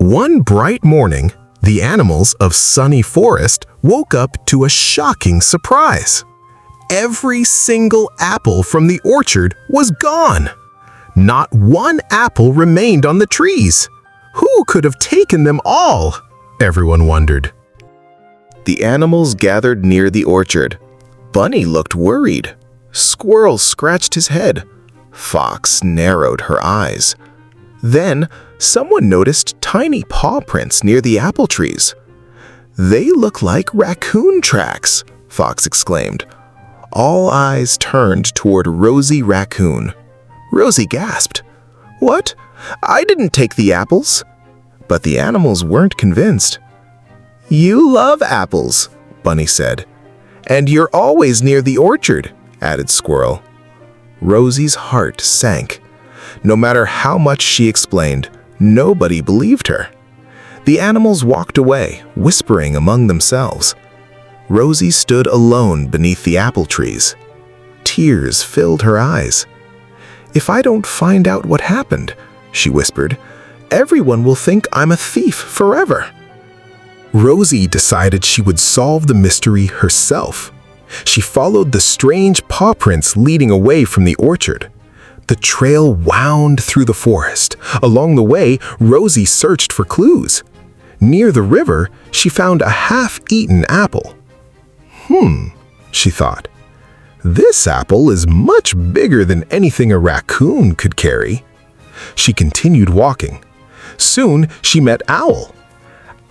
One bright morning, the animals of Sunny Forest woke up to a shocking surprise. Every single apple from the orchard was gone. Not one apple remained on the trees. Who could have taken them all? Everyone wondered. The animals gathered near the orchard. Bunny looked worried. Squirrel scratched his head. Fox narrowed her eyes. Then, someone noticed tiny paw prints near the apple trees. "They look like raccoon tracks," Fox exclaimed. All eyes turned toward Rosie Raccoon. Rosie gasped. "What? I didn't take the apples." But the animals weren't convinced. "You love apples," Bunny said. "And you're always near the orchard," added Squirrel. Rosie's heart sank. No matter how much she explained, nobody believed her. The animals walked away, whispering among themselves. Rosie stood alone beneath the apple trees. Tears filled her eyes. "If I don't find out what happened," she whispered, "everyone will think I'm a thief forever." Rosie decided she would solve the mystery herself. She followed the strange paw prints leading away from the orchard. The trail wound through the forest. Along the way, Rosie searched for clues. Near the river, she found a half-eaten apple. She thought. This apple is much bigger than anything a raccoon could carry. She continued walking. Soon, she met Owl.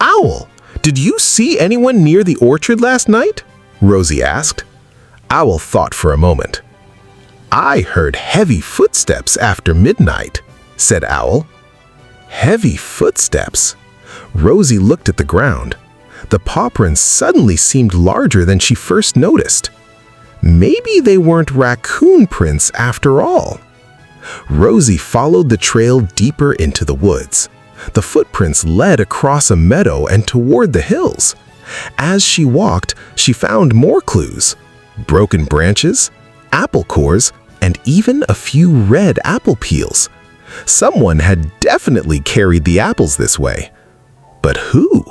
"Owl, did you see anyone near the orchard last night?" Rosie asked. Owl thought for a moment. "I heard heavy footsteps after midnight," said Owl. Heavy footsteps? Rosie looked at the ground. The paw prints suddenly seemed larger than she first noticed. Maybe they weren't raccoon prints after all. Rosie followed the trail deeper into the woods. The footprints led across a meadow and toward the hills. As she walked, she found more clues. Broken branches, apple cores, and even a few red apple peels. Someone had definitely carried the apples this way. But who?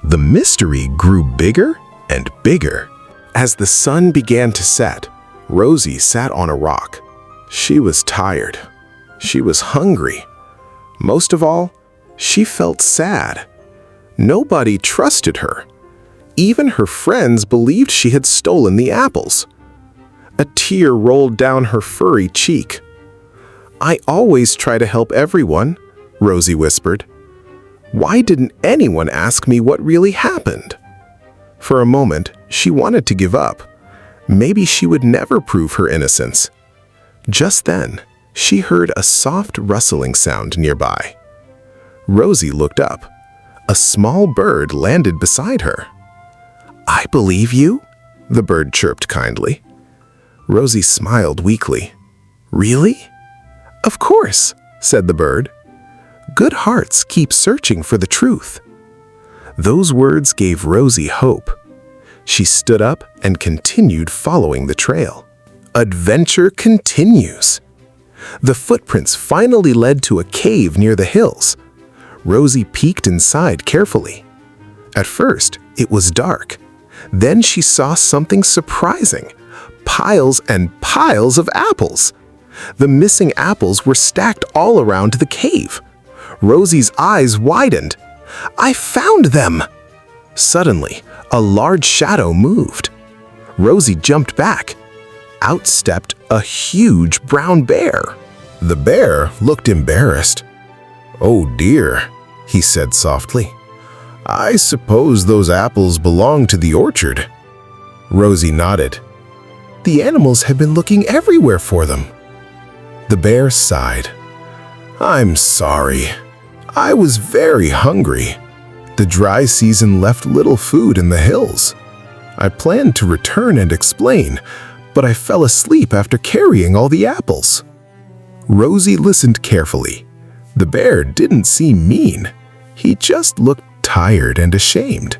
The mystery grew bigger and bigger. As the sun began to set, Rosie sat on a rock. She was tired. She was hungry. Most of all, she felt sad. Nobody trusted her. Even her friends believed she had stolen the apples. A tear rolled down her furry cheek. "I always try to help everyone," Rosie whispered. "Why didn't anyone ask me what really happened?" For a moment, she wanted to give up. Maybe she would never prove her innocence. Just then, she heard a soft rustling sound nearby. Rosie looked up. A small bird landed beside her. "I believe you," the bird chirped kindly. Rosie smiled weakly. "Really?" "Of course," said the bird. "Good hearts keep searching for the truth." Those words gave Rosie hope. She stood up and continued following the trail. Adventure continues. The footprints finally led to a cave near the hills. Rosie peeked inside carefully. At first, it was dark. Then she saw something surprising. Piles and piles of apples. The missing apples were stacked all around the cave. Rosie's eyes widened. "I found them!" Suddenly, a large shadow moved. Rosie jumped back. Out stepped a huge brown bear. The bear looked embarrassed. "Oh dear," he said softly. "I suppose those apples belong to the orchard." Rosie nodded. "The animals have been looking everywhere for them." The bear sighed. "I'm sorry. I was very hungry. The dry season left little food in the hills. I planned to return and explain, but I fell asleep after carrying all the apples." Rosie listened carefully. The bear didn't seem mean. He just looked tired and ashamed.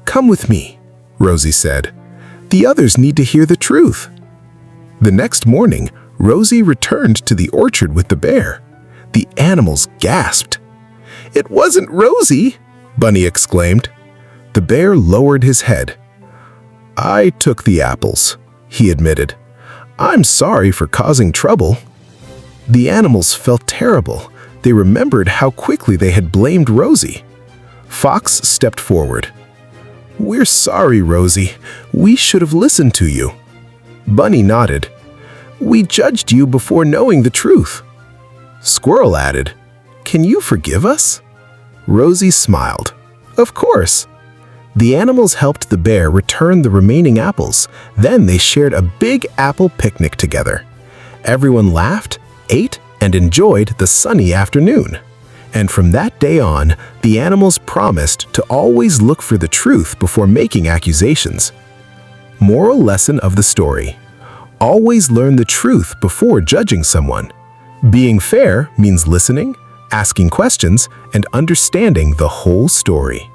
"Come with me," Rosie said. "The others need to hear the truth." The next morning, Rosie returned to the orchard with the bear. The animals gasped. It wasn't Rosie, Bunny exclaimed. The bear lowered his head. I took the apples, he admitted. I'm sorry for causing trouble. The animals felt terrible. They remembered how quickly they had blamed Rosie. Fox stepped forward. We're sorry, Rosie. We should have listened to you. Bunny nodded. We judged you before knowing the truth. Squirrel added, Can you forgive us? Rosie smiled. Of course. The animals helped the bear return the remaining apples. Then they shared a big apple picnic together. Everyone laughed, ate, and enjoyed the sunny afternoon. And from that day on, the animals promised to always look for the truth before making accusations. Moral lesson of the story: always learn the truth before judging someone. Being fair means listening, asking questions, and understanding the whole story.